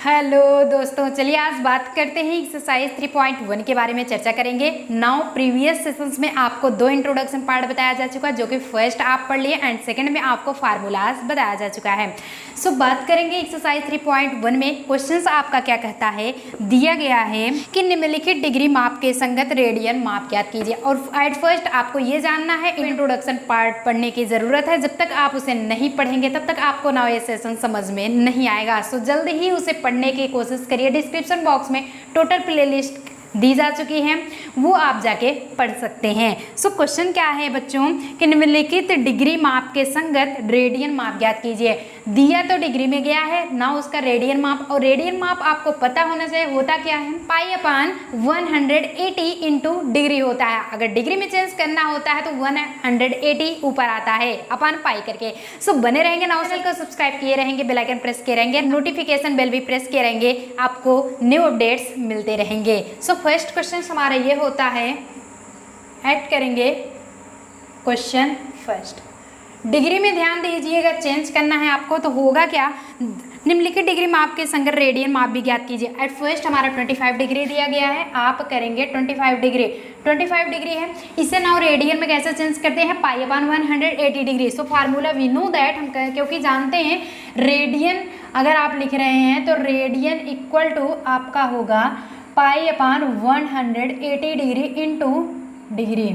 Hello दोस्तों, चलिए आज बात करते हैं एक्सरसाइज 3.1 के बारे में चर्चा करेंगे। नाउ प्रीवियस सेशंस में आपको दो इंट्रोडक्शन पार्ट बताया जा चुका है, जो कि फर्स्ट आप पढ़ लिए एंड सेकंड में आपको फार्मूलाज बताया जा चुका है। सो बात करेंगे एक्सरसाइज 3.1 में। क्वेश्चंस आपका क्या कहता है, दिया गया है कि निम्नलिखित डिग्री माप के संगत रेडियन माप ज्ञात कीजिए। और एट फर्स्ट आपको ये जानना है, इंट्रोडक्शन पार्ट पढ़ने की जरूरत है। जब तक आप उसे नहीं पढ़ेंगे तब तक आपको नाउ ये सेशन समझ में नहीं आएगा। सो जल्दी ही उसे पढ़ने की कोशिश करिए। डिस्क्रिप्शन बॉक्स में टोटल प्लेलिस्ट दी जा चुकी है, वो आप जाके पढ़ सकते हैं। सो क्वेश्चन क्या है बच्चों कि निम्नलिखित डिग्री माप के संगत रेडियन माप ज्ञात कीजिए। दिया तो डिग्री में गया है ना, उसका रेडियन माप। और रेडियन माप आपको पता होना चाहिए होता क्या है, पाई अपान 180 इंटू डिग्री होता है। अगर डिग्री में चेंज करना होता है तो 180 ऊपर आता है अपान पाई करके। सो बने रहेंगे ना, चैनल को सब्सक्राइब किए रहेंगे, बेल आइकन प्रेस किए रहेंगे, नोटिफिकेशन बेल भी प्रेस किए रहेंगे, आपको न्यू अपडेट्स मिलते रहेंगे। सो फर्स्ट क्वेश्चन हमारा ये होता है, ऐड करेंगे क्वेश्चन फर्स्ट। डिग्री में ध्यान दीजिएगा, चेंज करना है आपको तो होगा क्या, निम्नलिखित डिग्री माप के संगत रेडियन माप भी ज्ञात कीजिए। एट फर्स्ट हमारा 25 डिग्री दिया गया है, आप करेंगे 25 डिग्री। 25 डिग्री है, इसे नाउ रेडियन में कैसे चेंज करते हैं, pi upon 180 degree. So formula we know that, हम क्योंकि जानते हैं रेडियन अगर आप लिख रहे हैं तो रेडियन इक्वल टू आपका होगा पाई अपान 180 डिग्री इंटू डिग्री।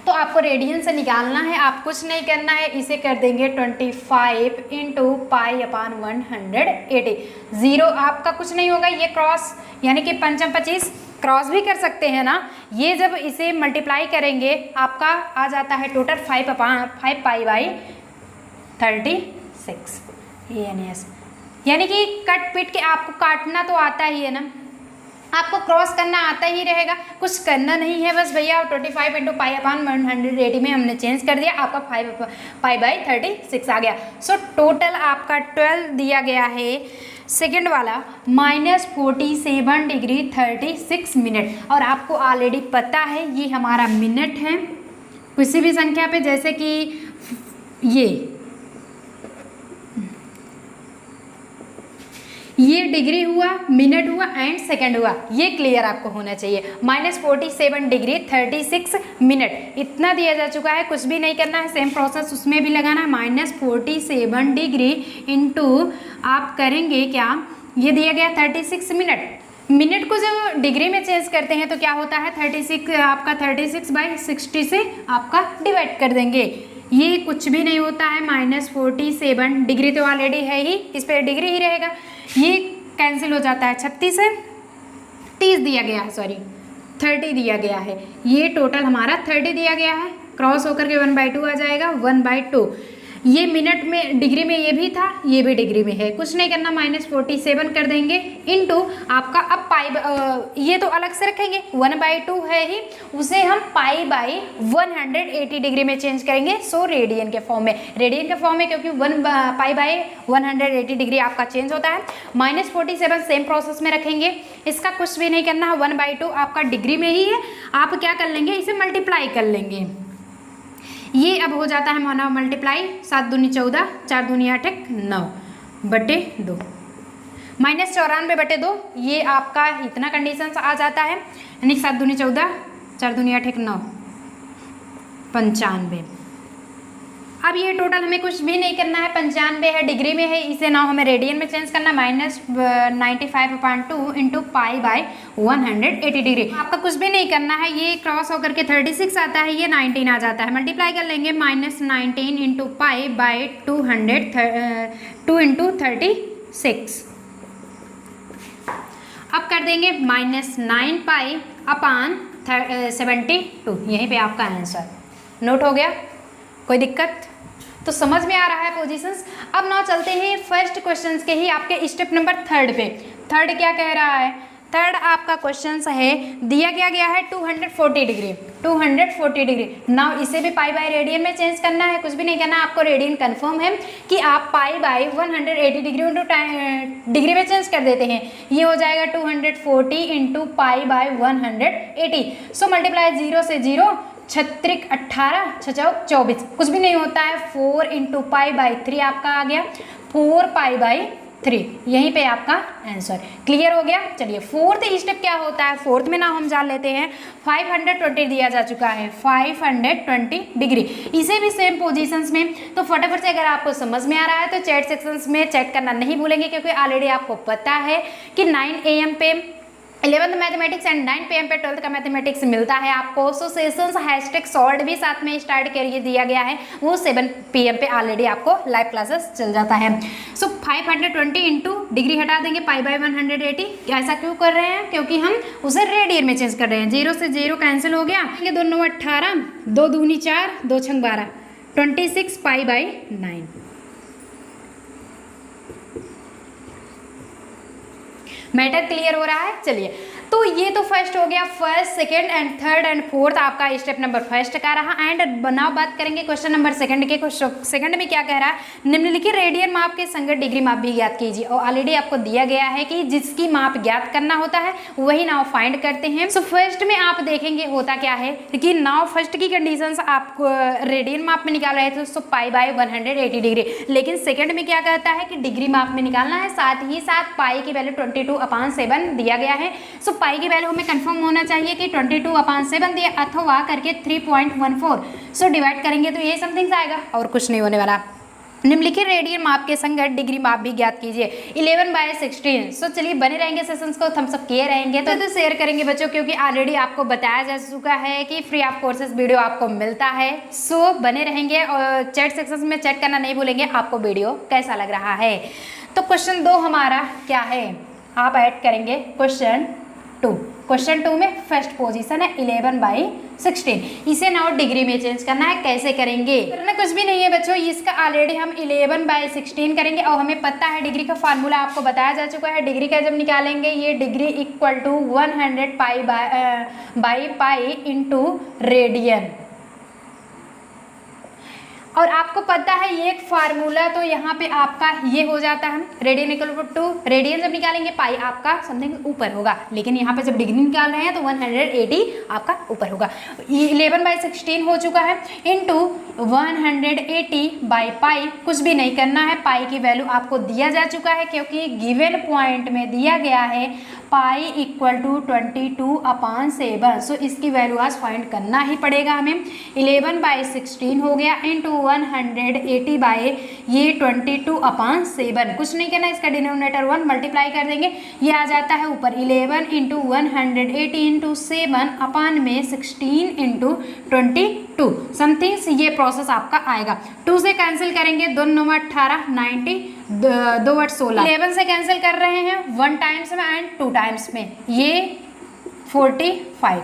तो आपको रेडियन से निकालना है, आप कुछ नहीं करना है, इसे कर देंगे 25 इंटू पाई अपान 180। जीरो आपका कुछ नहीं होगा, ये क्रॉस यानी कि 5 25 क्रॉस भी कर सकते हैं ना। ये जब इसे मल्टीप्लाई करेंगे आपका आ जाता है टोटल 5 पाई बाई 36 यानी कि कट पिट के आपको काटना तो आता ही है ना, आपको क्रॉस करना आता ही रहेगा, कुछ करना नहीं है बस भैया। 25 इंटू पाई अपान 180 में हमने चेंज कर दिया, आपका 5 पाई बाई 36 आ गया। सो टोटल आपका 12 दिया गया है सेकंड वाला -47 डिग्री 36 मिनट। और आपको ऑलरेडी पता है ये हमारा मिनट है, किसी भी संख्या पे, जैसे कि ये डिग्री हुआ, मिनट हुआ एंड सेकंड हुआ, ये क्लियर आपको होना चाहिए। -47 डिग्री 36 मिनट इतना दिया जा चुका है, कुछ भी नहीं करना है, सेम प्रोसेस उसमें भी लगाना है। -47 डिग्री इंटू आप करेंगे क्या, ये दिया गया 36 मिनट। मिनट को जब डिग्री में चेंज करते हैं तो क्या होता है, 36 आपका 36/60 से आपका डिवाइड कर देंगे। ये कुछ भी नहीं होता है, -47 डिग्री तो ऑलरेडी है ही, इस पर डिग्री ही रहेगा, ये कैंसिल हो जाता है। 36 है, 30 दिया गया है, सॉरी 30 दिया गया है, ये टोटल हमारा 30 दिया गया है, क्रॉस होकर के 1/2 आ जाएगा, 1/2। ये मिनट में डिग्री में ये भी था, ये भी डिग्री में है, कुछ नहीं करना, -47 कर देंगे इंटू आपका अब पाई, ये तो अलग से रखेंगे, 1/2 है ही, उसे हम पाई बाई 180 डिग्री में चेंज करेंगे। सो रेडियन के फॉर्म में, क्योंकि 1 पाई बाई 180 डिग्री आपका चेंज होता है। -47 सेम प्रोसेस में रखेंगे, इसका कुछ भी नहीं करना है, 1/2 आपका डिग्री में ही है, आप क्या कर लेंगे, इसे मल्टीप्लाई कर लेंगे। ये अब हो जाता है माना मल्टीप्लाई, 7 दूनी 14, 4 दूनी 8, 9 बटे 2, -94/2, ये आपका इतना कंडीशन आ जाता है, यानी 7 दूनी 14, 4 दूनी 8, 9 95। अब ये टोटल हमें कुछ भी नहीं करना है, 95 है, डिग्री में है, इसे ना हमें रेडियन में चेंज करना, -95/2 इंटू पाई बाई 180 डिग्री। आपका कुछ भी नहीं करना है, ये क्रॉस होकर के 36 आता है, ये 19 आ जाता है, मल्टीप्लाई कर लेंगे, -19 इंटू पाई बाई 2 इंटू 36। अब कर देंगे -9 पाई अपान 72, यहीं पे आपका आंसर नोट हो गया। कोई दिक्कत तो समझ में आ रहा है पोजीशंस। अब ना चलते हैं फर्स्ट क्वेश्चंस के ही आपके स्टेप नंबर 3 पे। थर्ड क्या कह रहा है, थर्ड आपका क्वेश्चन है, दिया गया है 240 डिग्री। नाउ इसे भी पाई बाई रेडियन में चेंज करना है, कुछ भी नहीं करना, आपको रेडियन कंफर्म है कि आप पाई बाई 180 डिग्री इंटू डिग्री में चेंज कर देते हैं, ये हो जाएगा 240 into pi by 180। So multiply 0 से 0, 6 18, 6 24, कुछ भी नहीं होता है, 4 इंटू पाई बाई 3 आपका आ गया, 4 पाई बाई 3, यहीं पे आपका आंसर। क्लियर हो गया। चलिए फोर्थ स्टेप क्या होता है, फोर्थ में ना हम जान लेते हैं। 520 दिया जा चुका है, 520 डिग्री, इसे भी सेम पोजीशंस में। तो फटाफट से अगर आपको समझ में आ रहा है तो चैट सेक्शंस में चैट करना नहीं भूलेंगे, क्योंकि ऑलरेडी आपको पता है कि 9 AM पे 11th मैथमेटिक्स एंड 9 PM पे 12th का मैथमेटिक्स मिलता है आपको। सो सेशंस हैशटैग सॉल्व भी साथ में स्टार्ट करिए दिया गया है, वो 7 PM पे ऑलरेडी आपको लाइव क्लासेस चल जाता है। सो 520 इंटू डिग्री हटा देंगे पाई बाय 180। ऐसा क्यों कर रहे हैं, क्योंकि हम उसे रेडियन में चेंज कर रहे हैं। 0 से 0 कैंसिल हो गया, 2 9 18, 2 दूनी 4, 2 छंग 12, 26 पाई बाय 9। मैटर क्लियर हो रहा है। चलिए तो ये तो फर्स्ट हो गया, first second and third and fourth आपका स्टेप नंबर फर्स्ट का रहा। एंड बनाओ बात करेंगे क्वेश्चन नंबर सेकंड के। सेकंड में क्या कह रहा है, निम्नलिखित रेडियन माप के संगत डिग्री माप भी ज्ञात कीजिए। और ऑलरेडी आपको दिया गया है कि जिसकी माप ज्ञात करना होता है वही नाव फाइंड करते हैं। सो फर्स्ट में आप देखेंगे होता क्या है कि नाव फर्स्ट की कंडीशन आपको रेडियन माप में निकाल रहे थे, सो पाई बाय 180 डिग्री। लेकिन सेकंड में क्या कहता है कि डिग्री माप में निकालना है, साथ ही साथ पाई की वैल्यू 22/7 दिया गया है। सो पाई की वैल्यू हमें कंफर्म होना चाहिए कि 22/7 दिया अथवा करके 3.14। सो डिवाइड करेंगे तो ये समथिंग आएगा और कुछ नहीं होने वाला। निम्नलिखित रेडियन माप के संगत डिग्री माप भी ज्ञात कीजिए 11/16। सो चलिए बने रहेंगे सेशंस को थम्स अप किए रहेंगे तो शेयर करेंगे बच्चों, क्योंकि ऑलरेडी आपको बताया जा चुका है कि फ्री ऑफ कोर्सेज वीडियो आपको मिलता है। सो बने रहेंगे और चैट सेक्शंस में चैट करना नहीं भूलेंगे आपको वीडियो कैसा लग रहा है। तो क्वेश्चन 2 हमारा क्या है, आप ऐड करेंगे क्वेश्चन 2। क्वेश्चन 2 में फर्स्ट पोजीशन है 11/16, इसे नाउ डिग्री में चेंज करना है। कैसे करेंगे, करना कुछ भी नहीं है बच्चों, इसका ऑलरेडी हम 11/16 करेंगे और हमें पता है डिग्री का फार्मूला आपको बताया जा चुका है। डिग्री का जब निकालेंगे ये degree equal to 100 pi into radian. और आपको पता है ये एक फार्मूला, तो यहाँ पे आपका ये हो जाता है रेडियन इक्वल टू रेडियन जब निकालेंगे पाई आपका समथिंग ऊपर होगा, लेकिन यहाँ पे जब डिग्री निकाल रहे हैं तो 180 आपका ऊपर होगा। 11/16 हो चुका है इंटू 180 बाई पाई, कुछ भी नहीं करना है, पाई की वैल्यू आपको दिया जा चुका है क्योंकि गिवन पॉइंट में दिया गया है पाई इक्वल टू 22/7। सो इसकी वैल्यू आज फाइंड करना ही पड़ेगा हमें। 11/16 हो गया इंटू 180 बाई ये 22/7, कुछ नहीं करना, इसका डिनोमिनेटर 1 मल्टीप्लाई कर देंगे, ये आ जाता है ऊपर 11 इंटू 180 इंटू 7 अपान में 16 इंटू 22 समथिंग्स, ये प्रोसेस आपका आएगा। 2 से कैंसिल करेंगे, 2 9 18 90, 2 8 16, 11 से कैंसिल कर रहे हैं 1 टाइम्स में एंड 2 टाइम्स में, ये 45।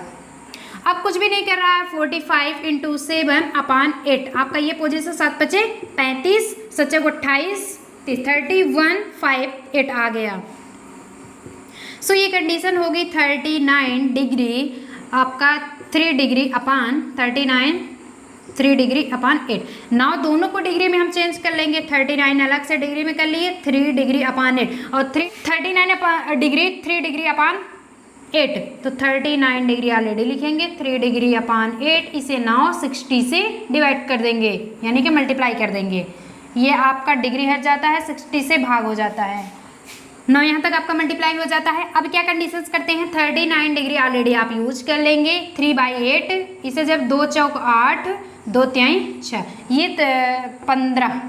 अब कुछ भी नहीं कर रहा है, 45 इंटू 7 अपान 8, आपका ये पोजीशन 7 × 5 = 35, 7 × 28 31 5 8 आ गया। सो ये कंडीशन होगी 39 डिग्री आपका 3 डिग्री अपान 39 3 डिग्री अपान 8। नाउ दोनों को डिग्री में हम चेंज कर लेंगे, 39 अलग से डिग्री में कर लिए, 3 डिग्री अपान 8 और 39 डिग्री 3 डिग्री अपान 8, तो 39 डिग्री ऑलरेडी लिखेंगे, 3 डिग्री अपान 8, इसे नाउ 60 से डिवाइड कर देंगे यानी कि मल्टीप्लाई कर देंगे, ये आपका डिग्री हट जाता है, 60 से भाग हो जाता है, 9 यहाँ तक आपका मल्टीप्लाई हो जाता है। अब क्या कंडीशंस करते हैं, 39 डिग्री ऑलरेडी आप यूज कर लेंगे, 3/8, इसे जब 2 चौक 8 2 तिहाई 6, ये 15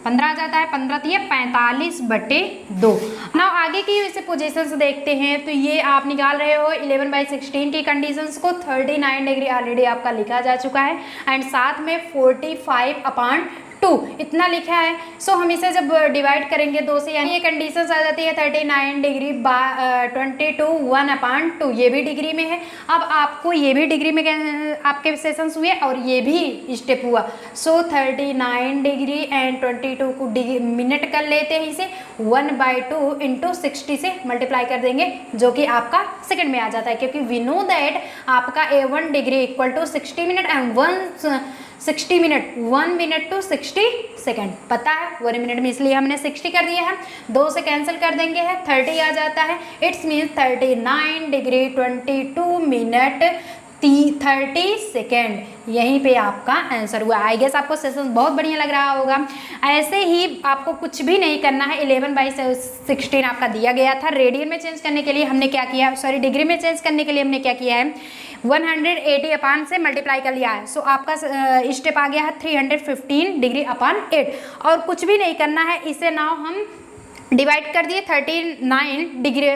आ जाता है, 15 तो ये 45/2। ना आगे की इसे पोजीशंस देखते हैं, तो ये आप निकाल रहे हो 11/16 की कंडीशंस को, 39 डिग्री ऑलरेडी आपका लिखा जा चुका है एंड साथ में 45/2 इतना लिखा है। सो हम इसे जब डिवाइड करेंगे 2 से, यानी ये कंडीशंस आ जाती है 39 डिग्री 22 1/2, ये भी डिग्री में है। अब आपको ये भी डिग्री में आपके सेशंस हुए और ये भी स्टेप हुआ। सो 39 डिग्री एंड 22 को मिनट कर लेते हैं, इसे 1/2 इंटू 60 से मल्टीप्लाई कर देंगे, जो कि आपका सेकंड में आ जाता है, क्योंकि वी नो दैट आपका 1 degree equal to 60 minute and 1 minute to 60 second पता है, 1 मिनट में इसलिए हमने 60 कर दिया है, 2 से कैंसिल कर देंगे है 30 आ जाता है। It's means 39 degree 22 minute 30 second. यहीं पे आपका आंसर हुआ। आई गेस आपको सेशन बहुत बढ़िया लग रहा होगा। ऐसे ही आपको कुछ भी नहीं करना है। 11/16 आपका दिया गया था। रेडियन में चेंज करने के लिए हमने क्या किया, सॉरी डिग्री में चेंज करने के लिए हमने क्या किया है, 180 अपान से मल्टीप्लाई कर लिया है। सो आपका स्टेप आ गया है 315 डिग्री अपान 8। और कुछ भी नहीं करना है, इसे नाउ हम डिवाइड कर दिए 39 डिग्री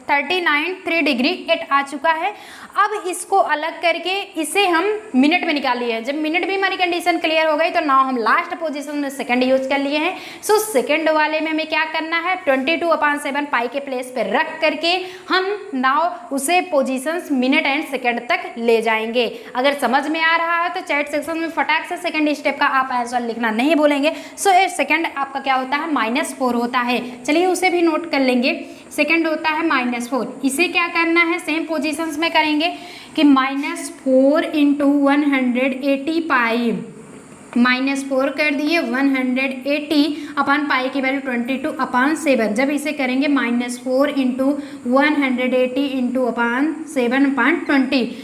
3 डिग्री 8 आ चुका है। अब इसको अलग करके इसे हम मिनट में निकाल लिए हैं। जब मिनट में हमारी कंडीशन क्लियर हो गई तो नाउ हम लास्ट पोजीशन में सेकंड यूज कर लिए हैं। सो सेकंड वाले में हमें क्या करना है, 22/7 पाई के प्लेस पे रख करके हम नाउ उसे पोजीशंस मिनट एंड सेकंड तक ले जाएंगे। अगर समझ में आ रहा है तो चैट सेक्शन में फटाक से सेकंड स्टेप का आप आंसर लिखना नहीं भूलेंगे। सो ये सेकंड आपका क्या होता है, -4 होता है। चलिए उसे भी नोट कर लेंगे। सेकंड होता है -4। इसे क्या करना है, सेम पोजीशंस में करेंगे कि -4 × 180 पाई, -4 कर दिए 180 अपान पाई की वैल्यू 22/7। जब इसे करेंगे -4 × 180 × अपान 7/20,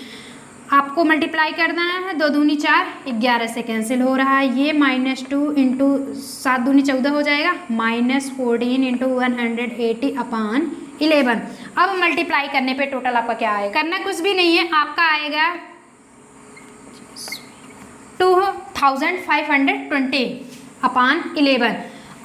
आपको मल्टीप्लाई करना है। 2 दूनी 4, 11 से कैंसिल हो रहा है। ये -2 × 7 दूनी 14 हो जाएगा, -14 × 180 अपान 11। अब मल्टीप्लाई करने पे टोटल आपका क्या आएगा, करना कुछ भी नहीं है, आपका आएगा 2520 अपान 11।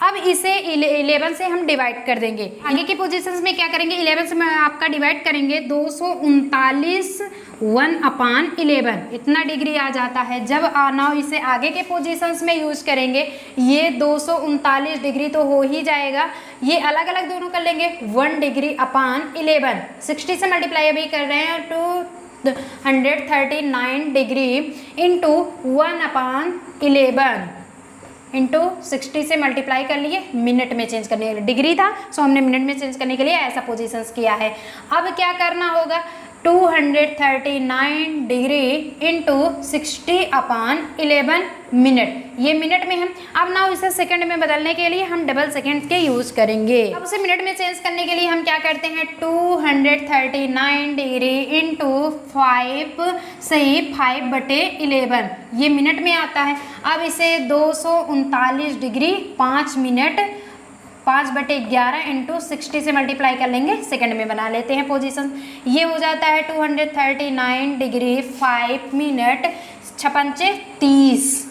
अब इसे 11 से हम डिवाइड कर देंगे। आगे की पोजीशंस में क्या करेंगे, 11 से आपका डिवाइड करेंगे 239 1/11, इतना डिग्री आ जाता है। जब नाउ इसे आगे के पोजीशंस में यूज करेंगे, ये 239 डिग्री तो हो ही जाएगा। ये अलग अलग दोनों कर लेंगे, 1 डिग्री अपान 11, 60 से मल्टीप्लाई अभी कर रहे हैं, 239 डिग्री इंटू 1/11 इंटू 60 से मल्टीप्लाई कर लिए। मिनट में चेंज करने के लिए डिग्री था, सो हमने मिनट में चेंज करने के लिए ऐसा पोजीशंस किया है। अब क्या करना होगा, 239 डिग्री इंटू 60/11 मिनट, ये मिनट में हम अब ना इसे सेकंड में बदलने के लिए हम डबल सेकंड के यूज करेंगे। अब उसे मिनट में चेंज करने के लिए हम क्या करते हैं, 239 डिग्री इंटू 5 से 5/11, ये मिनट में आता है। अब इसे 239 डिग्री 5 मिनट 5/11 इंटू 60 से मल्टीप्लाई कर लेंगे, सेकंड में बना लेते हैं पोजीशन। ये हो जाता है 239 डिग्री 5 मिनट 6×5 30,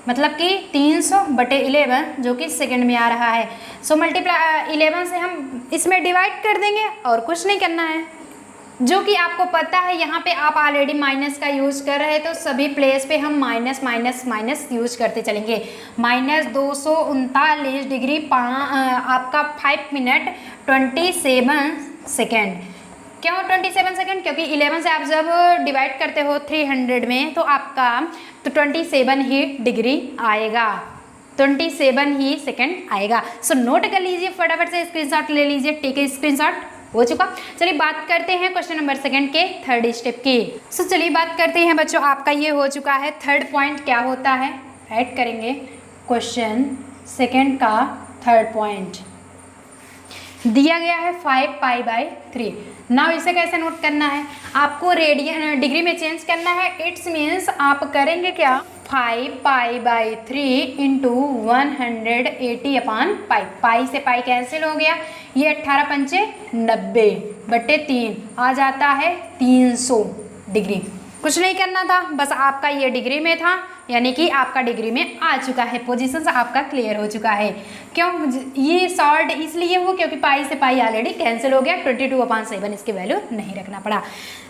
मतलब कि 300/11 जो कि सेकंड में आ रहा है। सो मल्टीप्लाई 11 से हम इसमें डिवाइड कर देंगे और कुछ नहीं करना है, जो कि आपको पता है। यहाँ पे आप ऑलरेडी माइनस का यूज कर रहे हैं तो सभी प्लेस पे हम माइनस माइनस माइनस यूज करते चलेंगे। -239 डिग्री आपका 5 मिनट 27 सेकेंड। क्यों 27 सेकेंड, क्योंकि 11 से आप जब डिवाइड करते हो 300 में तो आपका तो 27 ही डिग्री आएगा, 27 ही सेकेंड आएगा। सो नोट कर लीजिए, फटाफट से स्क्रीनशॉट ले लीजिए। टेक ए स्क्रीनशॉट, हो चुका। चलिए बात करते हैं क्वेश्चन नंबर सेकंड के थर्ड स्टेप की। सो चलिए बात करते हैं बच्चों, आपका ये हो चुका है थर्ड पॉइंट क्या होता है, ऐड करेंगे क्वेश्चन सेकंड का थर्ड पॉइंट दिया गया है 5π/3। नाउ इसे कैसे नोट करना है, आपको रेडियन डिग्री में चेंज करना है। इट्स मीन्स आप करेंगे क्या, 5π/3 इंटू 180/पाई, पाई से पाई कैंसिल हो गया, ये 18×5 90/3 आ जाता है 300 डिग्री। कुछ नहीं करना था, बस आपका ये डिग्री में था, यानी कि आपका डिग्री में आ चुका है, पोजीशन आपका क्लियर हो चुका है। क्यों ये शॉर्ट इसलिए हो, क्योंकि पाई से पाई ऑलरेडी कैंसिल हो गया, 22/7 इसकी वैल्यू नहीं रखना पड़ा।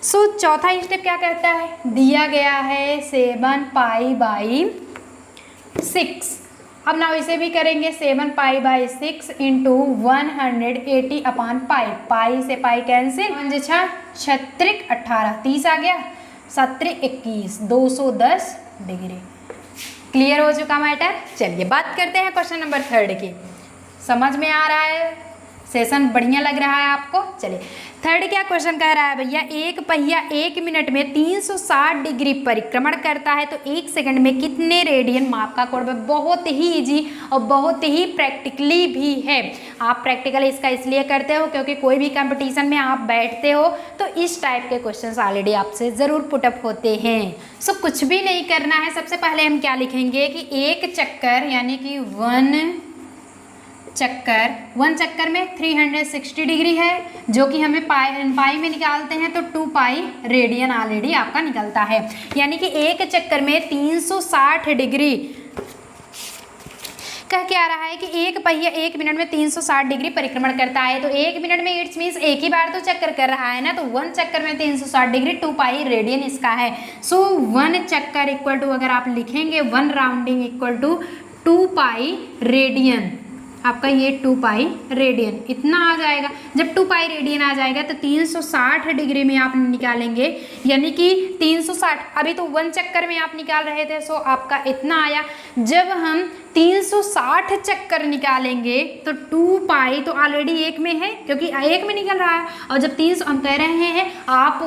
सो चौथा स्टेप क्या कहता है, दिया गया है 7π/6। अब ना इसे भी करेंगे 7π/6 इंटू 180/पाई, पाई से पाई कैंसिल, 5×6 = 18, 30 आ गया, 7×3 = 21, 210 डिग्री। क्लियर हो चुका मैटर। चलिए बात करते हैं क्वेश्चन नंबर थर्ड की। समझ में आ रहा है सेशन बढ़िया लग रहा है आपको? चलिए थर्ड क्या क्वेश्चन कह रहा है भैया, एक पहिया 1 मिनट में 360 डिग्री परिक्रमण करता है तो 1 सेकंड में कितने रेडियन माप का कोण? बहुत ही इजी और बहुत ही प्रैक्टिकली भी है। आप प्रैक्टिकल इसका इसलिए करते हो क्योंकि कोई भी कंपटीशन में आप बैठते हो तो इस टाइप के क्वेश्चन ऑलरेडी आपसे ज़रूर पुटअप होते हैं। सो कुछ भी नहीं करना है, सबसे पहले हम क्या लिखेंगे कि एक चक्कर यानी कि वन चक्कर में 360 डिग्री है, जो कि हमें पाई में निकालते हैं तो 2 पाई रेडियन ऑलरेडी आपका निकलता है। यानी कि एक चक्कर में 360 डिग्री कह के आ रहा है कि एक पहिया 1 मिनट में 360 डिग्री परिक्रमण करता है तो 1 मिनट में इट्स मीन्स एक ही बार तो चक्कर कर रहा है ना, तो 1 चक्कर में 360 डिग्री 2 पाई रेडियन इसका है। सो 1 चक्कर इक्वल टू अगर आप लिखेंगे 1 rounding equal to 2 pi radian, आपका ये 2 पाई रेडियन इतना आ जाएगा। जब 2 पाई रेडियन आ जाएगा तो 360 डिग्री में आप निकालेंगे, यानी कि 360, अभी तो 1 चक्कर में आप निकाल रहे थे, सो आपका इतना आया। जब हम 360 चक्कर निकालेंगे तो 2 पाई तो ऑलरेडी 1 में है क्योंकि 1 में निकल रहा है, और जब 300 हम कह रहे हैं आप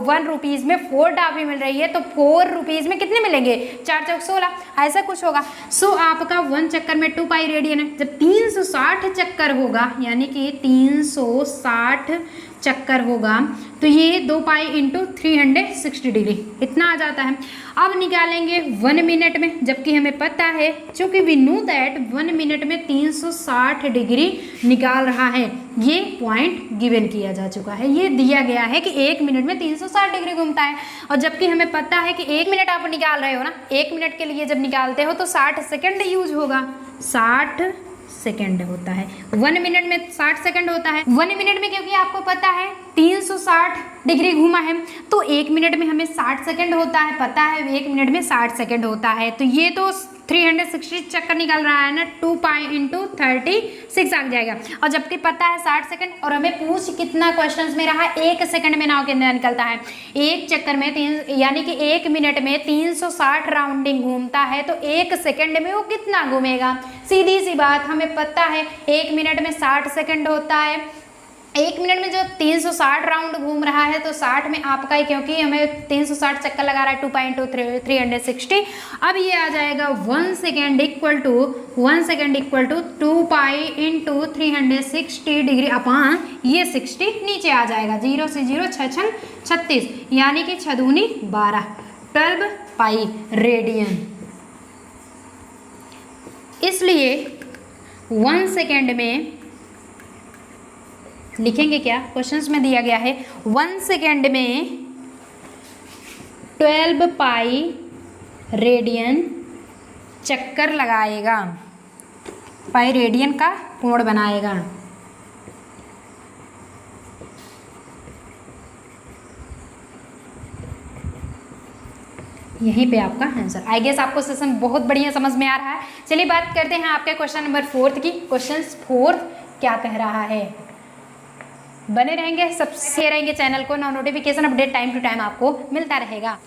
1 रुपीज़ में 4 टॉफी मिल रही है तो 4 रुपीज़ में कितने मिलेंगे? 4 चौक 16, ऐसा कुछ होगा। सो आपका 1 चक्कर में 2 पाई रेडियन है। जब 360 चक्कर होगा यानी कि 360 चक्कर होगा तो ये 2 पाई इंटू 360 डिग्री इतना आ जाता है। अब निकालेंगे 1 मिनट में, जबकि हमें पता है चूँकि वी नो दैट 1 मिनट में 360 डिग्री निकाल रहा है, ये पॉइंट गिवन किया जा चुका है, ये दिया गया है कि 1 मिनट में 360 डिग्री घूमता है। और जबकि हमें पता है कि 1 मिनट आप निकाल रहे हो ना, 1 मिनट के लिए जब निकालते हो तो 60 सेकेंड यूज होगा, 60 सेकेंड होता है। 1 मिनट में 60 सेकेंड होता है। 1 मिनट में क्योंकि आपको पता है 360 डिग्री घूमा है तो 1 मिनट में हमें 60 सेकेंड होता है, पता है 1 मिनट में 60 सेकेंड होता है, तो ये तो 360 चक्कर निकल रहा है ना, 2 पाई इंटू 36 आ जाएगा। और जबकि पता है 60 सेकेंड, और हमें पूछ कितना क्वेश्चंस में रहा 1 सेकंड में नाव कितना निकलता है। एक चक्कर में यानी कि 1 मिनट में 360 राउंडिंग घूमता है तो 1 सेकंड में वो कितना घूमेगा? सीधी सी बात, हमें पता है 1 मिनट में 60 सेकंड होता है, 1 मिनट में जो 360 राउंड घूम रहा है तो 60 में आपका ही, क्योंकि हमें 360 चक्कर लगा रहा है 2 पाई इंटू 360। अब ये आ जाएगा 1 second equal to 2 pi into 360 degree upon ये 60 नीचे आ जाएगा, 0 से 0 6 36 यानी कि 6 दूनी 12, 12 पाई रेडियन। इसलिए 1 सेकेंड में लिखेंगे क्या, क्वेश्चंस में दिया गया है 1 सेकेंड में 12 पाई रेडियन चक्कर लगाएगा, पाई रेडियन का कोण बनाएगा। यहीं पे आपका आंसर। आई गेस आपको सेशन बहुत बढ़िया समझ में आ रहा है। चलिए बात करते हैं आपके क्वेश्चन नंबर 4 की। क्वेश्चन 4 क्या कह रहा है, बने रहेंगे, सबसे रहेंगे चैनल को, notification update time to time आपको मिलता रहेगा।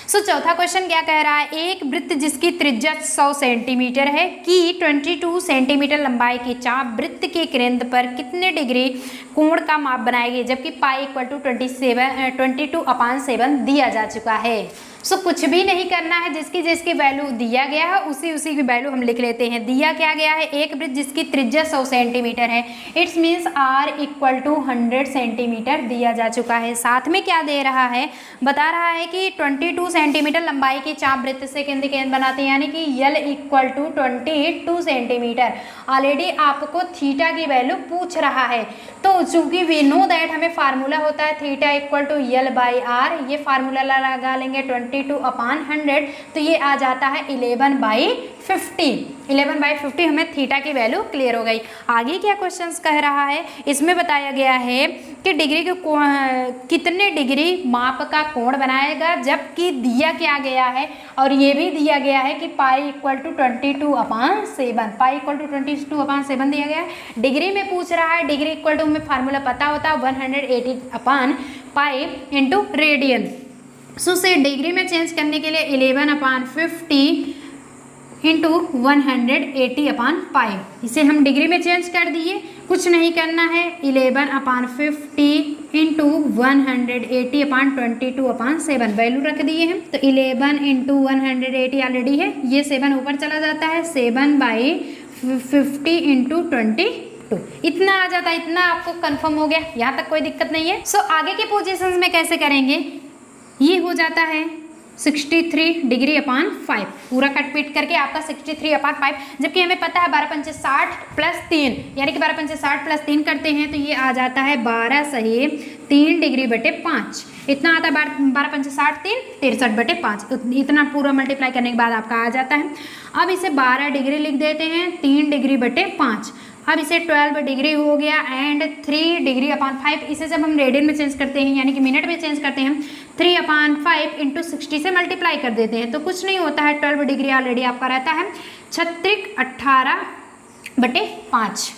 सो चौथा क्वेश्चन क्या कह रहा है, एक वृत्त जिसकी त्रिज्या 100 सेंटीमीटर है की 22 सेंटीमीटर लंबाई की चाप वृत्त के केंद्र पर कितने डिग्री कोण का माप बनाएगी, जबकि पाई इक्वल टू 22/7 दिया जा चुका है। सो कुछ भी नहीं करना है, जिसकी वैल्यू दिया गया है उसी की वैल्यू हम लिख लेते हैं। दिया क्या गया है, एक वृत्त जिसकी त्रिज्या 100 सेंटीमीटर है, it's means r equal to 100 centimetre दिया जा चुका है। साथ में क्या दे रहा है, बता रहा है कि 22 सेंटीमीटर लंबाई की चाप वृत्त से केंद्र केंद्र बनाते हैं, यानी कि l equal to 22 centimetre. Already आपको थीटा की वैल्यू पूछ रहा है, तो चूंकि वी नो दैट हमें फार्मूला होता है थीटा इक्वल टू l/r, ये फार्मूला लगा लेंगे 22/100, तो ये आ जाता है 11/50। 11/50 हमें थीटा की वैल्यू क्लियर हो गई। आगे क्या क्वेश्चंस कह रहा है, इसमें बताया गया है कि डिग्री के कितने डिग्री माप का कोण बनाएगा, जबकि दिया क्या गया है, और ये भी दिया गया है कि pi equal to 22/7, pi equal to 22/7 दिया गया है। डिग्री में पूछ रहा है, डिग्री इक्वल टू हमें फार्मूला पता होता है 180/पाई इंटू रेडियन। सो से डिग्री में चेंज करने के लिए 11/50 इंटू 180/पाई, इसे हम डिग्री में चेंज कर दिए। कुछ नहीं करना है, 11/50 इंटू 180/22/7 वैल्यू रख दिए हैं। तो 11 इंटू 180 ऑलरेडी है, ये 7 ऊपर चला जाता है, 7/50 इंटू 22 इतना आ जाता है। इतना आपको कंफर्म हो गया, यहाँ तक कोई दिक्कत नहीं है। सो आगे के पोजीशंस में कैसे करेंगे, ये हो जाता है 63°/5 पूरा कट पीट करके आपका 63/5, जबकि हमें पता है 12×5 = 60 + 3 यानी कि 12×5 = 60 + 3 करते हैं तो ये आ जाता है 12 सही 3°/5 इतना आता है। 12×5 = 60 3 63/5 इतना पूरा मल्टीप्लाई करने के बाद आपका आ जाता है। अब इसे 12 डिग्री लिख देते हैं 3°/5। अब इसे 12 डिग्री हो गया एंड 3°/5 इसे जब हम रेडियन में चेंज करते हैं यानी कि मिनट में चेंज करते हैं 3/5 इंटू 60 से मल्टीप्लाई कर देते हैं तो कुछ नहीं होता है, 12 डिग्री ऑलरेडी आपका रहता है 18/5।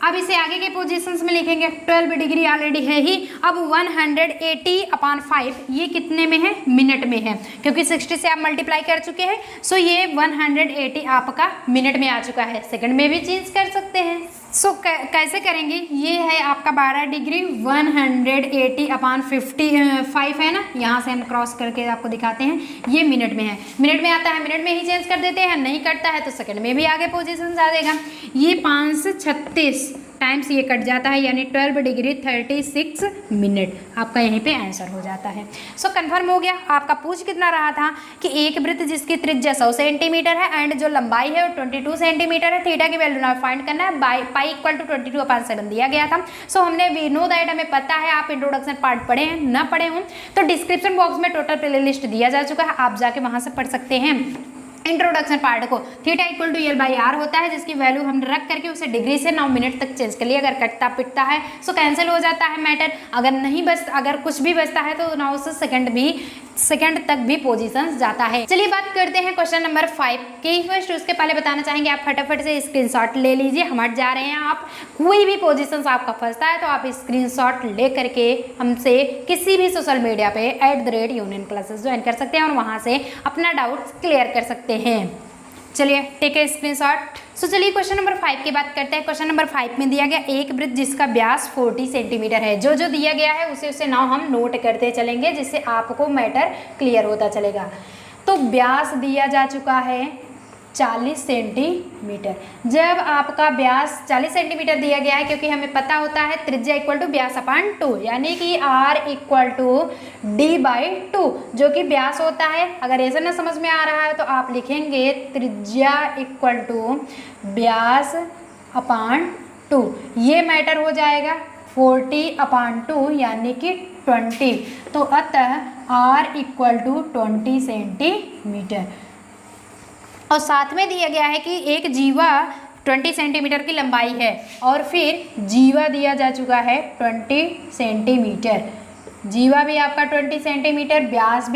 अब इसे आगे के पोजीशंस में लिखेंगे, 12 डिग्री ऑलरेडी है ही। अब 180/5 ये कितने में है, मिनट में है, क्योंकि 60 से आप मल्टीप्लाई कर चुके हैं। सो ये 180 आपका मिनट में आ चुका है, सेकंड में भी चेंज कर सकते हैं। सो कैसे करेंगे, ये है आपका 12 डिग्री 180/55 है ना, यहाँ से हम क्रॉस करके आपको दिखाते हैं, ये मिनट में है, मिनट में आता है, मिनट में ही चेंज कर देते हैं, नहीं करता है तो सेकंड में भी आगे पोजीशन आ जाएगा। ये 5 से 36 टाइम्स ये कट जाता है यानी 12 डिग्री 36 मिनट आपका यहीं पे आंसर हो जाता है। सो कंफर्म हो गया। आपका पूछ कितना रहा था कि एक वृत्त जिसकी त्रिज्या 100 सेंटीमीटर है एंड जो लंबाई है वो 22 सेंटीमीटर है, थीटा की वैल्यू ना फाइंड करना है, पाई इक्वल टू 22/7 दिया गया था। सो हमने वी नो दैट, हमें पता है, आप इंट्रोडक्शन पार्ट पढ़े हैं ना पढ़े हों तो डिस्क्रिप्शन बॉक्स में टोटल प्ले लिस्ट दिया जा चुका है, आप जाके वहाँ से पढ़ सकते हैं इंट्रोडक्शन पार्ट को। थीटा इक्वल टू L/R होता है जिसकी वैल्यू हम रख करके उसे डिग्री से 9 मिनट तक चेंज कर लिया। अगर कटता पिटता है सो कैंसिल हो जाता है मैटर, अगर कुछ भी बचता है तो 9 से सेकंड तक भी पोजीशन जाता है। चलिए बात करते हैं क्वेश्चन नंबर 5 की। फर्स्ट उसके पहले बताना चाहेंगे आप फटाफट से स्क्रीनशॉट ले लीजिए, हम हट जा रहे हैं। आप कोई भी पोजीशन आपका फंसता है तो आप स्क्रीनशॉट ले करके हमसे किसी भी सोशल मीडिया पे @union classes ज्वाइन कर सकते हैं और वहाँ से अपना डाउट्स क्लियर कर सकते हैं। चलिए टेक ए स्क्रीनशॉट। सो चलिए क्वेश्चन नंबर 5 की बात करते हैं। क्वेश्चन नंबर 5 में दिया गया एक वृत्त जिसका व्यास 40 सेंटीमीटर है। जो दिया गया है उसे नाउ हम नोट करते चलेंगे जिससे आपको मैटर क्लियर होता चलेगा। तो व्यास दिया जा चुका है 40 सेंटीमीटर। जब आपका व्यास 40 सेंटीमीटर दिया गया है, क्योंकि हमें पता होता है त्रिज्या इक्वल टू व्यास/2 यानी कि R इक्वल टू D/2 जो कि व्यास होता है। अगर ऐसा ना समझ में आ रहा है तो आप लिखेंगे त्रिज्या इक्वल टू व्यास/2, ये मैटर हो जाएगा 40/2 यानी कि 20। तो अतः R इक्वल टू 20 सेंटीमीटर। और साथ में दिया गया है कि एक जीवा 20 सेंटीमीटर की लंबाई है और फिर जीवा दिया जा चुका है 20 सेंटीमीटर। जीवा भी आपका 20 सेंटीमीटर, व्यास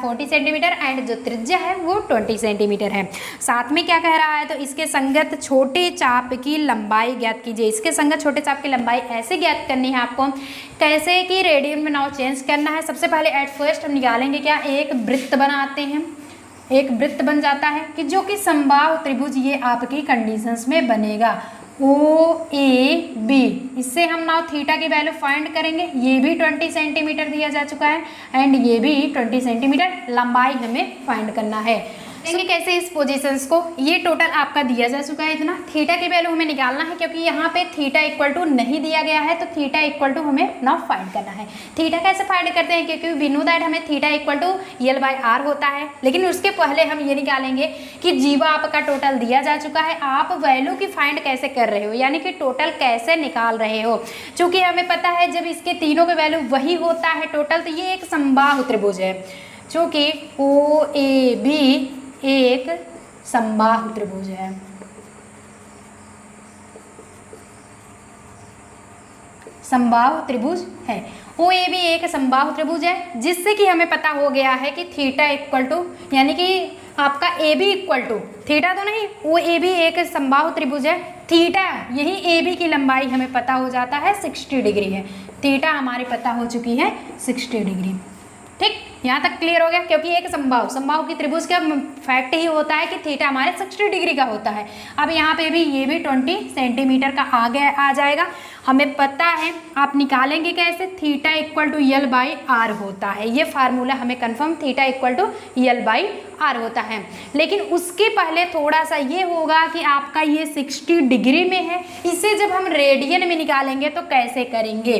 40 सेंटीमीटर एंड जो त्रिज्या है वो 20 सेंटीमीटर है। साथ में क्या कह रहा है, तो इसके संगत छोटे चाप की लंबाई ज्ञात कीजिए। इसके संगत छोटे चाप की लंबाई ऐसे ज्ञात करनी है आपको, कैसे कि रेडियन में नाउ चेंज करना है। सबसे पहले एट फर्स्ट हम निकालेंगे क्या, एक वृत्त बनाते हैं। एक वृत्त बन जाता है कि जो कि समबाहु त्रिभुज ये आपकी कंडीशंस में बनेगा OAB। इससे हम नाउ थीटा की वैल्यू फाइंड करेंगे। ये भी 20 सेंटीमीटर दिया जा चुका है एंड ये भी 20 सेंटीमीटर लंबाई हमें फाइंड करना है। देखेंगे कैसे इस पोजीशंस को, ये टोटल आपका दिया जा चुका है इतना। थीटा की वैल्यू हमें निकालना है क्योंकि यहाँ पे थीटा इक्वल टू नहीं दिया गया है, तो थीटा इक्वल टू हमें नाउ फाइंड करना है। थीटा कैसे फाइंड करते हैं, क्योंकि वी नो दैट हमें थीटा इक्वल टू L/R होता है। लेकिन उसके पहले हम ये निकालेंगे कि जीवा आपका टोटल दिया जा चुका है, आप वैल्यू की फाइंड कैसे कर रहे हो, यानी कि टोटल कैसे निकाल रहे हो। चूँकि हमें पता है जब इसके तीनों के वैल्यू वही होता है टोटल, तो ये एक समबाहु त्रिभुज है। चूँकि OAB एक समबाहु त्रिभुज है। समबाहु त्रिभुज है, OAB एक समबाहु त्रिभुज है, जिससे कि हमें पता हो गया है कि थीटा इक्वल टू यानी कि आपका AB इक्वल टू थीटा तो नहीं, OAB एक समबाहु त्रिभुज है। थीटा यही AB की लंबाई हमें पता हो जाता है 60 डिग्री है। थीटा हमारी पता हो चुकी है 60 डिग्री। ठीक, यहाँ तक क्लियर हो गया। क्योंकि एक समबाहु की त्रिभुज का फैक्ट ही होता है कि थीटा हमारे 60 डिग्री का होता है। अब यहाँ पे भी ये भी 20 सेंटीमीटर का आ जाएगा। हमें पता है, आप निकालेंगे कैसे, theta equal to L by R होता है। ये फार्मूला हमें confirm, theta equal to L by R होता है। लेकिन उसके पहले थोड़ा सा ये होगा कि आपका ये 60 डिग्री में है, इसे जब हम रेडियन में निकालेंगे तो कैसे करेंगे।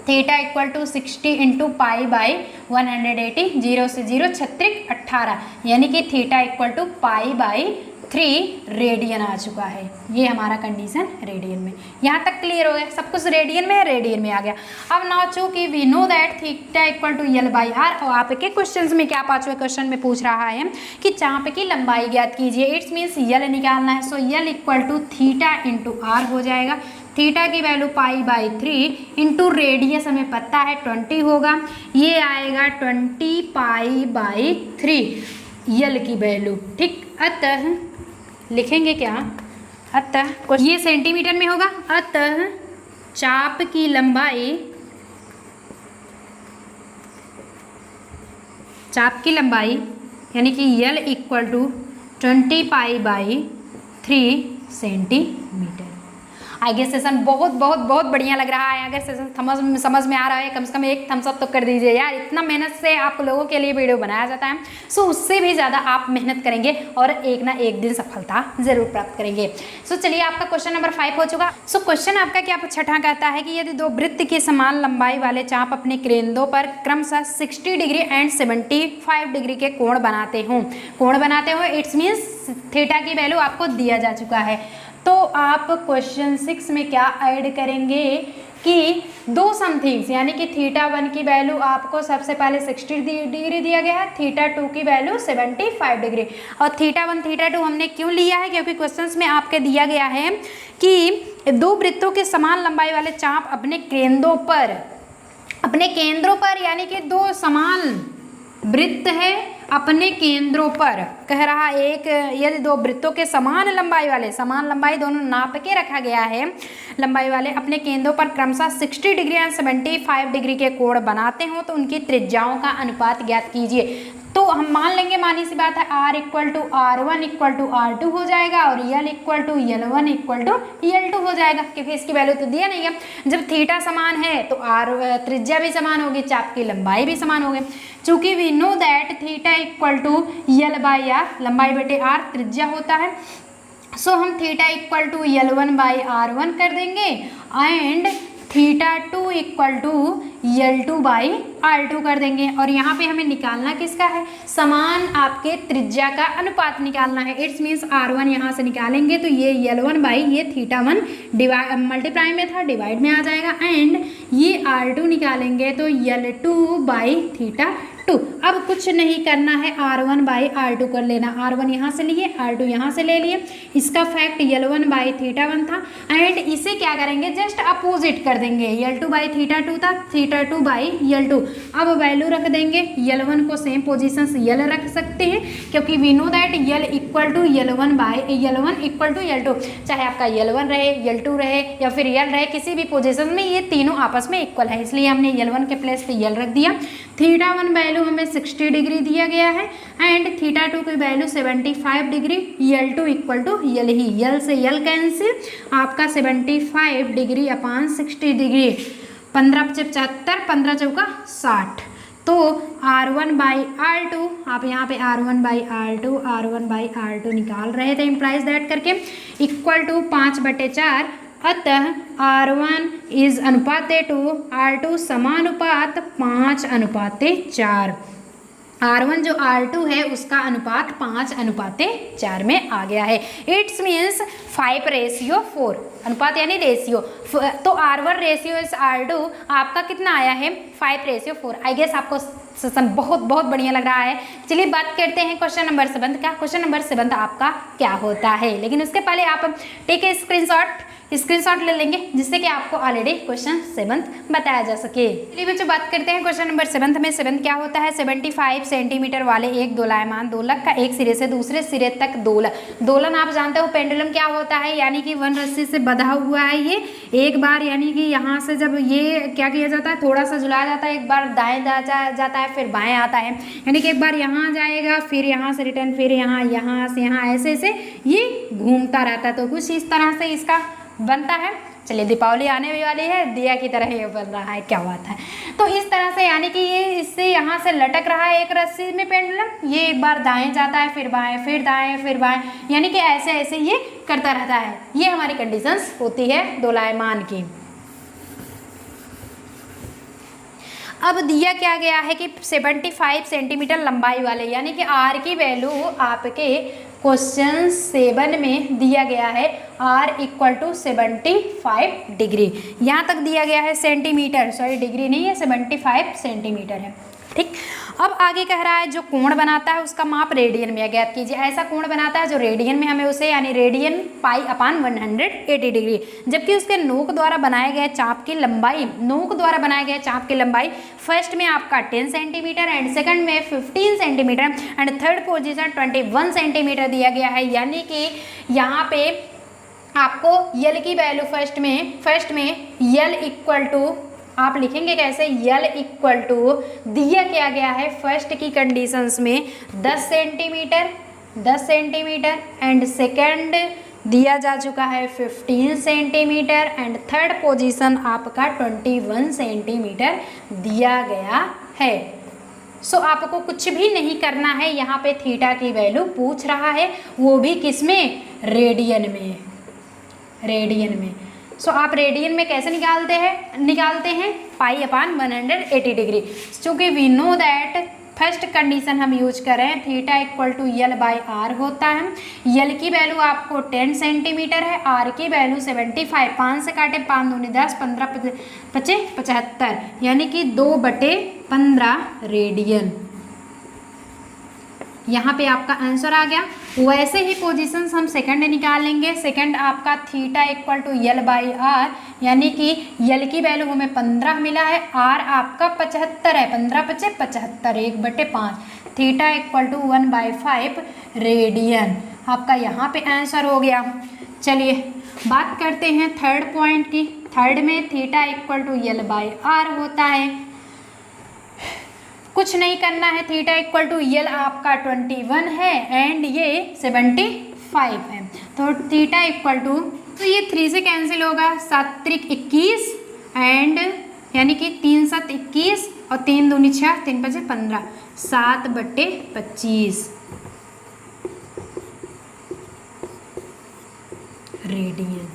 Theta equal to 60 into pi by 180, 0 से 0 36 18, यानी कि theta equal to pi by 3 radian आ चुका है। ये हमारा कंडीशन रेडियन में। यहाँ तक क्लियर हो गया, सब कुछ रेडियन में है, रेडियन में आ गया। अब नाउ चूंकि we know that theta equal to L by R, और आपके क्वेश्चंस में क्या 5वें क्वेश्चन में पूछ रहा है कि चाप की लंबाई ज्ञात कीजिए। इट्स मीन्स यल निकालना है, so l equal to theta into r हो जाएगा। थीटा की value pi by 3 into radius हमें पता है 20 होगा, ये आएगा 20 पाई बाई 3 यल की वैल्यू। ठीक, अतः लिखेंगे क्या, अतः ये सेंटीमीटर में होगा, अतः चाप की लंबाई यानी कि l equal to 20 pi by 3 centimetre. आगे सेशन बहुत बहुत बहुत बढ़िया लग रहा है। अगर सेशन समझ में आ रहा है, कम से कम एक थम्स अप तो कर दीजिए यार। इतना मेहनत से आप लोगों के लिए वीडियो बनाया जाता है, सो उससे भी ज़्यादा आप मेहनत करेंगे और एक ना एक दिन सफलता जरूर प्राप्त करेंगे। सो चलिए, आपका क्वेश्चन नंबर 5 हो चुका। सो क्वेश्चन आपका क्या छठा कहता है कि यदि दो वृत्त की समान लंबाई वाले चाप अपने केंद्रों पर क्रमशः 60 डिग्री एंड 75 डिग्री के कोण बनाते हो, इट्स मीन्स थीटा की वैल्यू आपको दिया जा चुका है। तो आप क्वेश्चन 6 में क्या ऐड करेंगे कि दो समथिंग्स, यानी कि थीटा 1 की वैल्यू आपको सबसे पहले 60 डिग्री दिया गया है, थीटा 2 की वैल्यू 75 डिग्री। और थीटा 1 थीटा 2 हमने क्यों लिया है, क्योंकि क्वेश्चंस में आपके दिया गया है कि दो वृत्तों के समान लंबाई वाले चाप अपने केंद्रों पर यानी कि दो समान वृत्त है अपने केंद्रों पर, कह रहा एक यदि दो वृत्तों के समान लंबाई दोनों नाप के रखा गया है, लंबाई वाले अपने केंद्रों पर क्रमशः 60 डिग्री और 75 डिग्री के कोण बनाते हो तो उनकी त्रिज्याओं का अनुपात ज्ञात कीजिए। तो हम मान लेंगे, मानी सी बात है, R equal to R1 equal to R2 हो जाएगा और L equal to L1 equal to L2 हो जाएगा, क्योंकि इसकी वैल्यू तो दिया नहीं है। जब थीटा समान है तो त्रिज्या भी समान होगी, चाप की लंबाई भी समान होगी। चूंकि we know that theta equal to L by R, लंबाई बटे R त्रिज्या होता है, सो हम theta equal to L1 by R1 कर देंगे and theta 2 equal to L2 by R2 कर देंगे। और यहाँ पे हमें निकालना किसका है, समान आपके त्रिज्या का अनुपात निकालना है। इट्स मीन्स R1 यहाँ से निकालेंगे तो ये L1 बाई ये थीटा 1 मल्टीप्लाई में था, डिवाइड में आ जाएगा, एंड ये R2 निकालेंगे तो L2 बाई थीटा 2। अब कुछ नहीं करना है, R1 बाई R2 कर लेना। R1 यहाँ से लिए, R2 यहाँ से ले लिए, इसका फैक्ट L1 बाई थीटा 1 था एंड इसे क्या करेंगे, जस्ट अपोजिट कर देंगे। L2 बाई थीटा 2 था, थीटा 2 बाई L2। अब वैल्यू रख देंगे, L1 को सेम पोजीशन से L रख सकते हैं क्योंकि we know that L equal to L1 by L1 equal to L2। चाहे आपका L1 रहे, L2 रहे या फिर L रहे, किसी भी पोजीशन में ये तीनों आपस में इक्वल है, इसलिए हमने L1 के प्लेस पे L रख दिया। थीटा 1 वैल्यू हमें 60 डिग्री दिया गया है एंड थीटा 2 की value 75 degree, L2 equal to L ही, L से L कैंसिल, आपका 75 डिग्री अपान 60 डिग्री, 15 × 75, 15 चौका 60। तो R1 बाई R2, आप यहाँ पे R1 बाई R2 निकाल रहे थे इम्प्लाइज दैट करके, इक्वल टू 5/4। अतः R1 इज अनुपाते 2, R2 समानुपात 5/4। R1 जो R2 है उसका अनुपात 5/4 में आ गया है। इट्स मीन्स 5:4, अनुपात यानी रेशियो। तो R1 रेशियो इस R2 आपका कितना आया है, 5:4। आई गेस आपको सेशन बहुत बहुत बढ़िया लग रहा है। चलिए बात करते हैं क्वेश्चन नंबर 7 का। क्वेश्चन नंबर 7 आपका क्या होता है, लेकिन उसके पहले आप टेक ए स्क्रीनशॉट। स्क्रीनशॉट ले लेंगे, जिससे कि आपको ऑलरेडी क्वेश्चन 7th बताया जा सके। चलिए बच्चों बात करते हैं क्वेश्चन नंबर 7th में। 7th क्या होता है? 75 सेंटीमीटर वाले एक दोलायमान दोलक का एक सिरे से दूसरे सिरे तक दोलन आप जानते हो पेंडुलम क्या होता है, यानी कि 1 रस्सी से बंधा हुआ है ये। एक बार यानी कि यहाँ से जब ये क्या किया जाता है, थोड़ा सा झुलाया जाता है, एक बार दाएं जाता है, फिर बाएं आता है, यानी कि एक बार यहाँ जाएगा, फिर यहाँ से रिटर्न, फिर यहाँ से यहाँ, ऐसे ऐसे ये घूमता रहता है। तो कुछ इस तरह से इसका बनता है। चलिए दीपावली आने वाली है, दिया की तरह ये बन रहा है, क्या बात है। तो इस तरह से यानी कि ये इससे यहाँ से लटक रहा है एक रस्सी में पेंडुलम, ये एक बार दाएं जाता है, फिर बाएं, फिर दाएं, फिर बाएं, यानी कि ऐसे ऐसे ये करता रहता है। ये हमारी कंडीशंस होती है दोलायमान की। अब दिया क्या गया है कि 75 सेंटीमीटर लंबाई वाले, यानी कि आर की वैल्यू आपके क्वेश्चन 7 में दिया गया है R = 75 डिग्री। यहाँ तक दिया गया है सेंटीमीटर, सॉरी डिग्री नहीं है, 75 सेंटीमीटर है। ठीक, अब आगे कह रहा है जो कोण बनाता है उसका माप रेडियन में ज्ञात कीजिए। ऐसा कोण बनाता है जो रेडियन में हमें उसे, यानी रेडियन π/180 डिग्री, जबकि उसके नोक द्वारा बनाए गए चाप की लंबाई, नोक द्वारा बनाए गए चाप की लंबाई फर्स्ट में आपका 10 सेंटीमीटर एंड सेकंड में 15 centimetre and third position 21 centimetre दिया गया है। यानी कि यहाँ पे आपको यल की वैल्यू फर्स्ट में यल इक्वल टू आप लिखेंगे कैसे, यल इक्वल टू दिया क्या गया है फर्स्ट की कंडीशंस में 10 सेंटीमीटर एंड सेकंड दिया जा चुका है 15 सेंटीमीटर एंड थर्ड पोजीशन आपका 21 सेंटीमीटर दिया गया है। सो आपको कुछ भी नहीं करना है, यहाँ पे थीटा की वैल्यू पूछ रहा है, वो भी किसमें, रेडियन में। सो आप रेडियन में कैसे निकालते हैं π/180 डिग्री। चूँकि we know that first condition हम यूज कर रहे हैं, थीटा = L/R होता है। यल की वैल्यू आपको 10 सेंटीमीटर है, आर की वैल्यू 75, 5 से काटे 5 दूनी 10, 15 25 75, यानी कि 2/15 रेडियन। यहाँ पे आपका आंसर आ गया। वैसे ही पोजीशंस हम सेकंड निकालेंगे। सेकंड आपका थीटा = L/R, यानी कि यल की वैल्यू हमें 15 मिला है, आर आपका 75 है, 15 × 5 = 75, 1/5, थीटा = 1/5 रेडियन। आपका यहाँ पे आंसर हो गया। चलिए बात करते हैं थर्ड पॉइंट की। थर्ड में थीटा = L/R होता है, कुछ नहीं करना है। थीटा = L आपका 21 है एंड ये 75 है, तो थीटा तो ये 3 से कैंसिल होगा, 7 × 21 एंड यानी कि 3 × 7 = 21 और 3 दूनी 6, 3 × 5 = 15, 7/25 रेडियन।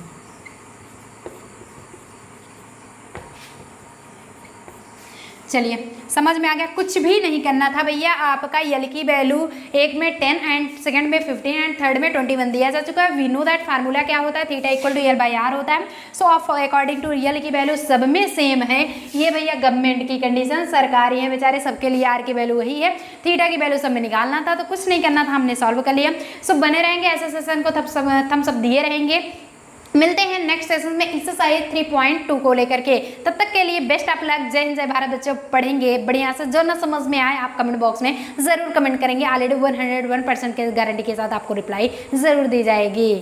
चलिए समझ में आ गया। कुछ भी नहीं करना था भैया, आपका यल की वैल्यू एक में 10 एंड सेकंड में 15 एंड थर्ड में 21 दिया जा चुका है। वी नो दैट फार्मूला क्या होता है, थीटा = L/R होता है। सो ऑफ अकॉर्डिंग टू यल की वैल्यू सब में सेम है। ये भैया गवर्नमेंट की कंडीशन, सरकारी है बेचारे, सबके लिए आर की वैल्यू वही है। थीटा की वैल्यू सब में निकालना था, तो कुछ नहीं करना था, हमने सॉल्व कर लिया। सो बने रहेंगे ऐसे सेशन को, थम सब दिए रहेंगे। मिलते हैं नेक्स्ट सेशन में एक्सरसाइज 3.2 को लेकर के। तब तक के लिए बेस्ट ऑफ लक। जय हिंद जय भारत बच्चों, पढ़ेंगे बढ़िया से। जो ना समझ में आए आप कमेंट बॉक्स में ज़रूर कमेंट करेंगे। ऑलरेडी 101% के गारंटी के साथ आपको रिप्लाई ज़रूर दी जाएगी।